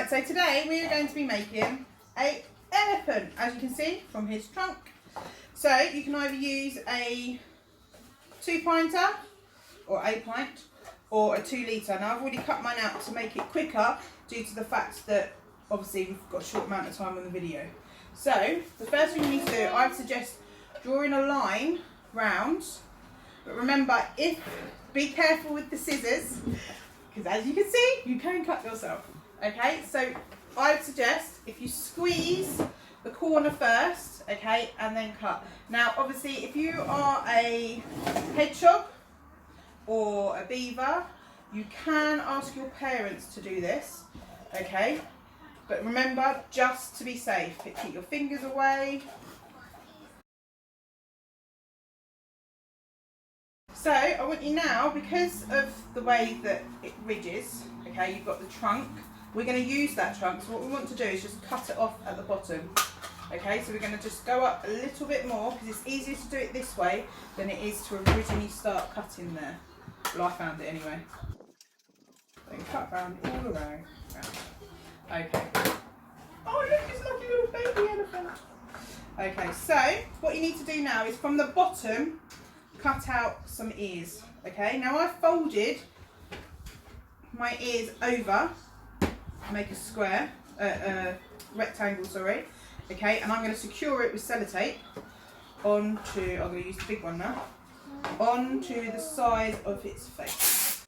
Right, so today we are going to be making an elephant, as you can see from his trunk. So you can either use a 2-pinter or a pint or a 2 litre. Now I've already cut mine out to make it quicker due to the fact that obviously we've got a short amount of time on the video. So the first thing you need to do, I would suggest drawing a line round, but remember, be careful with the scissors, because as you can see, you can cut yourself. Okay, so I would suggest if you squeeze the corner first, okay, and then cut. Now obviously if you are a hedgehog or a beaver, you can ask your parents to do this, okay, but remember, just to be safe, keep your fingers away. So I want you now, because of the way that it ridges, okay, you've got the trunk, we're going to use that trunk, so what we want to do is just cut it off at the bottom. Okay, so we're going to just go up a little bit more, because it's easier to do it this way than it is to originally start cutting there. Well, I found it anyway. Then cut round all around. Okay. Oh look, it's like a little baby elephant. Okay, so what you need to do now is from the bottom, cut out some ears. Okay, now I've folded my ears over, make a square, rectangle, sorry. Okay, and I'm going to secure it with sellotape onto, I'm going to use the big one now, onto the side of its face.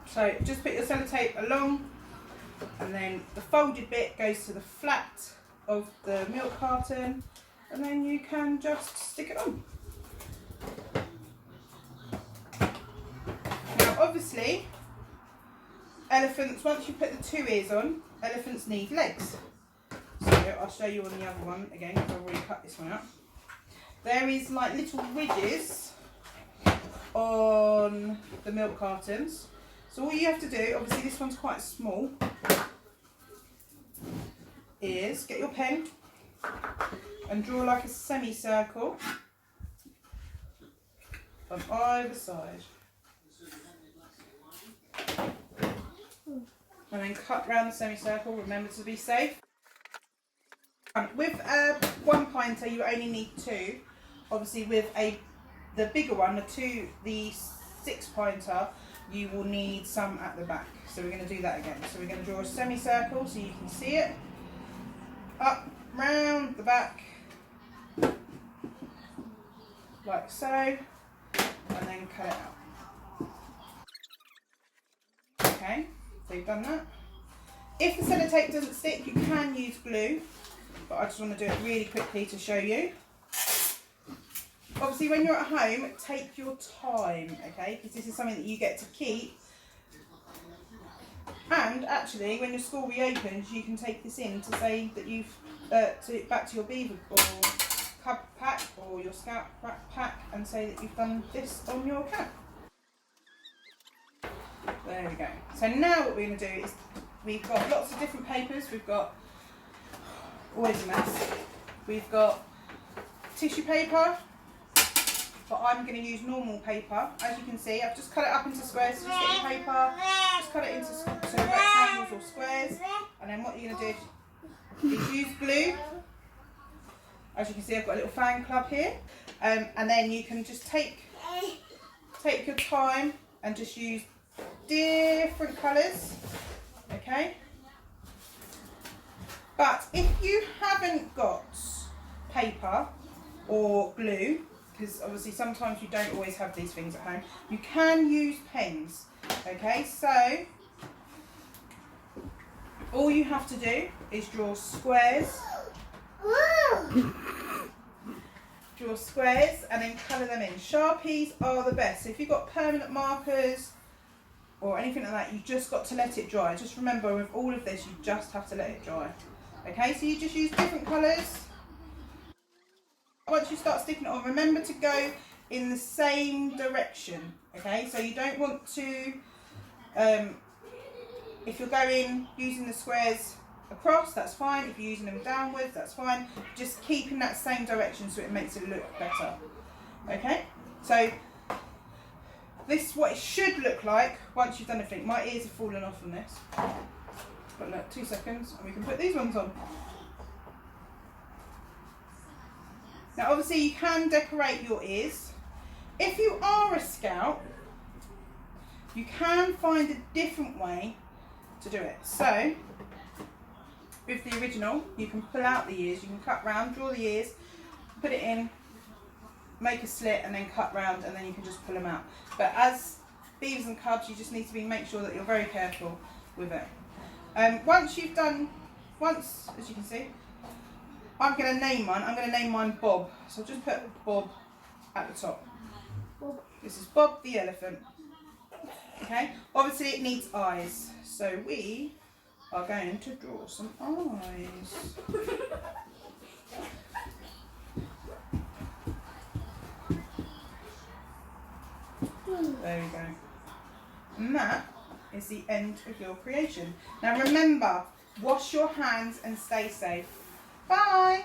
So just put your sellotape along, and then the folded bit goes to the flat of the milk carton, and then you can just stick it on. Now obviously, elephants, once you put the 2 ears on, elephants need legs. So I'll show you on the other one again, because I've already cut this one out. There is like little ridges on the milk cartons. So all you have to do, obviously this one's quite small, is get your pen and draw like a semicircle on either side. And then cut round the semicircle, remember to be safe. With a 1-pinter you only need 2. Obviously with the bigger one, the 6-pinter, you will need some at the back. So we're going to do that again. So we're going to draw a semicircle so you can see it. Up, round the back, like so, and then cut it out. Okay, so you've done that. If the sellotape doesn't stick, you can use glue, but I just want to do it really quickly to show you. Obviously when you're at home, take your time, okay, because this is something that you get to keep. And actually, when your school reopens, you can take this in to say that you've back to your beaver or cub pack or your scout pack, and say that you've done this on your cap. There we go. So now what we're going to do is, we've got lots of different papers. We've got, always a mess, we've got tissue paper, but I'm going to use normal paper. As you can see, I've just cut it up into squares. So just get your paper, just cut it into rectangles or squares, and then what you're going to do is use glue. As you can see, I've got a little fan club here, and then you can just take your time and just use different colours, okay? But if you haven't got paper or glue, because obviously sometimes you don't always have these things at home, you can use pens, okay? So all you have to do is draw squares, and then colour them in. Sharpies are the best. So if you've got permanent markers or anything like that, you've just got to let it dry. Just remember, with all of this, you just have to let it dry. Okay, so you just use different colours. Once you start sticking it on, remember to go in the same direction, okay? So you don't want to, if you're going using the squares across, that's fine. If you're using them downwards, that's fine. Just keep in that same direction so it makes it look better, okay? So this is what it should look like once you've done everything. My ears have fallen off on this. But look, 2 seconds and we can put these ones on. Now obviously you can decorate your ears. If you are a scout, you can find a different way to do it. So, with the original, you can pull out the ears, you can cut round, draw the ears, put it in, make a slit and then cut round and then you can just pull them out. But as beavers and cubs, you just need to make sure that you're very careful with it. Once, as you can see, I'm going to name mine. I'm going to name mine Bob. So I'll just put Bob at the top. Bob. This is Bob the elephant. Okay, obviously it needs eyes. So we are going to draw some eyes. There we go. And that is the end of your creation. Now remember, wash your hands and stay safe. Bye!